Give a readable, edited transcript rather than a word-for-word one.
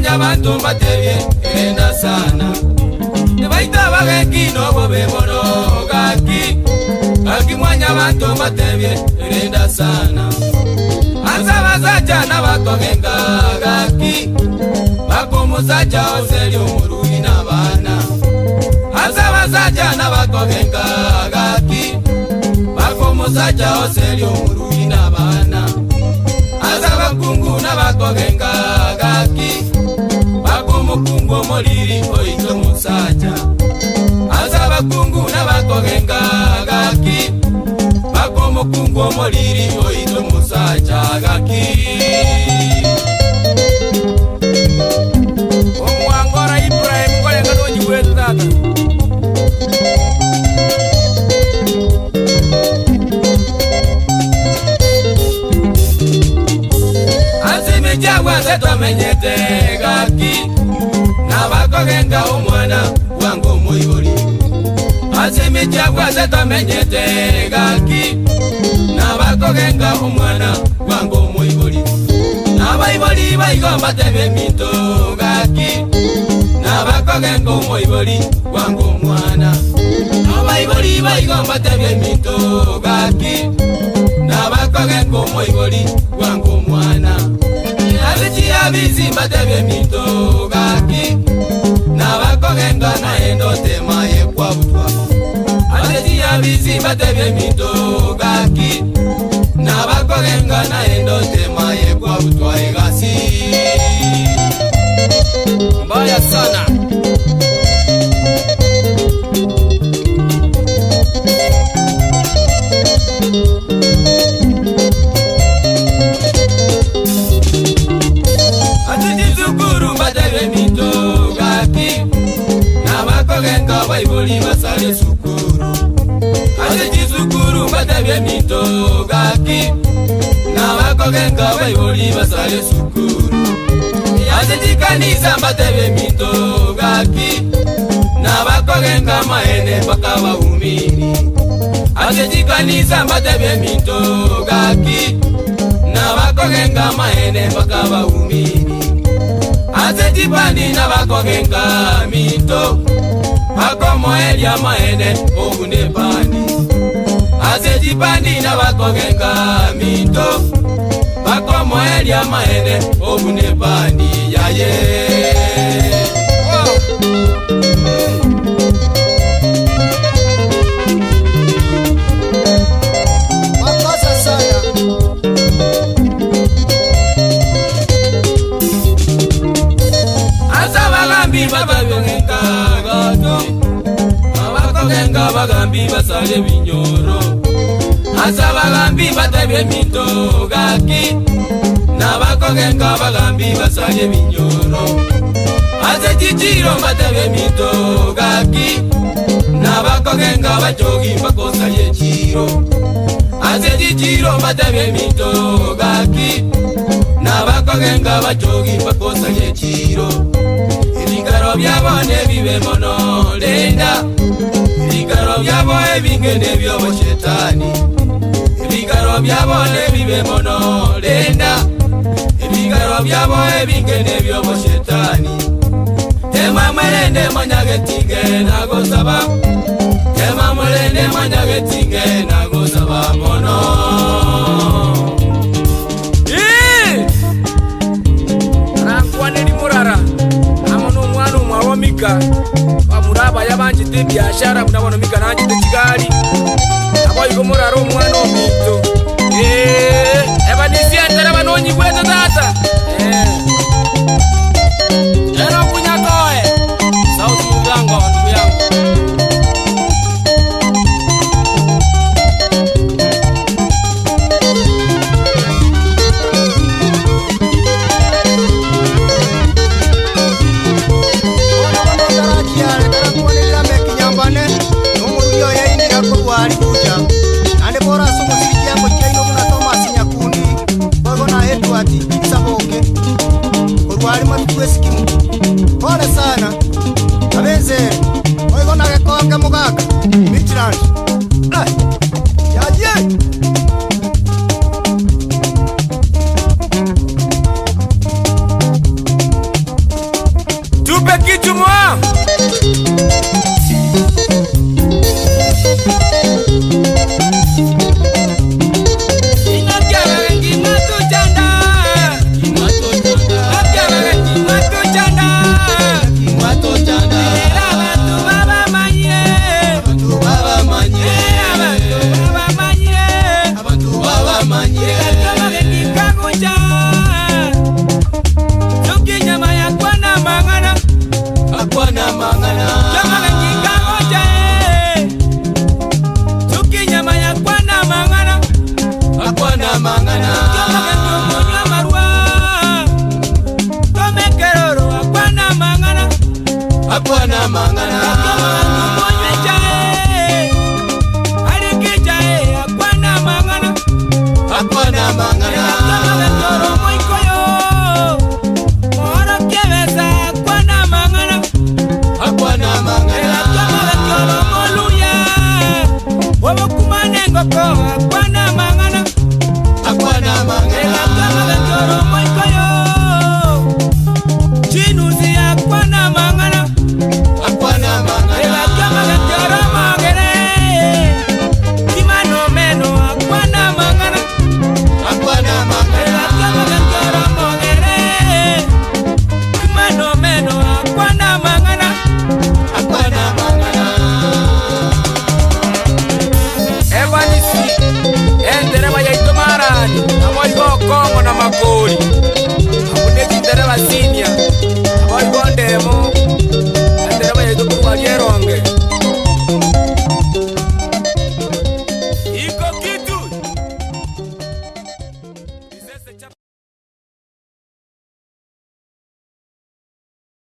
Abantu batebye enda sana Nebaita bageki nobo bebono gaki mwanya abantu batebye enda sana Azabazaja nabakogenga gaki Bakumuzaja oseli omurui nabana Azabazaja nabakogenga gaki Bakumuzaja oseli omurui nabana Azabakungu nabakogenga gaki Mukungu moliri oito musaja Azaba kungu na bakogenga gaki Bako mukungu moliri oito musaja gaki Omwangora Ibrahim kwa yanganonyi wetaka Azime jagwa zeto menyete gaki Nabakogenga umwana wangu muiboli Azimicha kwa zeto menyete gaki Nabakogenga umwana wangu muiboli Nabaiboli baigomba tebe minto gaki Nabakogenga umuiboli wangu mwana Nabaiboli baigomba tebe minto gaki Nabakogenga umuiboli wangu mwana Azichia bizimba tebe minto gaki Nabakogenga na endo tema ye kwa butwa Azichia bizimba tebe minto gaki Nabakogenga na endo tema ye kwa butwa egasi Mbaya sana Baiboli basale sukuru Azeji sukuru batabye mito gaki Nabakogenga baiboli basale sukuru Azeji kanisa batabye mito gaki Nabakogenga maene baka baumiri Azeji kanisa batabye mito gaki Nabakogenga maene baka baumiri Azeji bandi nabakogenga mito Bakomo elia maene obune bandi Azeji bandi nabakogenga mito Bakomo elia maene obune bandi yaye Makosa sana Azabagambi babagenga Nabakogenga bagambi basale binyoro Azabagambi batabye mito gaki Nabakogenga bagambi basale binyoro Azejijiro batabye mito gaki Nabakogenga bajogi bakosa yechiro Azejijiro batabye mito gaki Nabakogenga bajogi bakosa yechiro Ibigaro byabone bibe mono lenda Ibigaro byabone bingene byobo shetani Ibigaro byabone bibe mono lenda Ibigaro byabone bingene byobo shetani Tema mwelende manyagetinge nagosaba Tema mwelende manyagetinge nagosaba mono Rakwane ni murara Mika Bamuraba yabanjite biashara munabona mika nanjite Kigali Aboyigo muraro umwana omito Eba nisiantara banonyi kweta tata Eno kunyakoe Sauti muzango ndugu yangu akwana mangana Kyomagentumunyo marwa Tomekeroro akwana mangana akwana mangana Kyomagentumunyo chae Aliki chae akwana mangana akwana mangana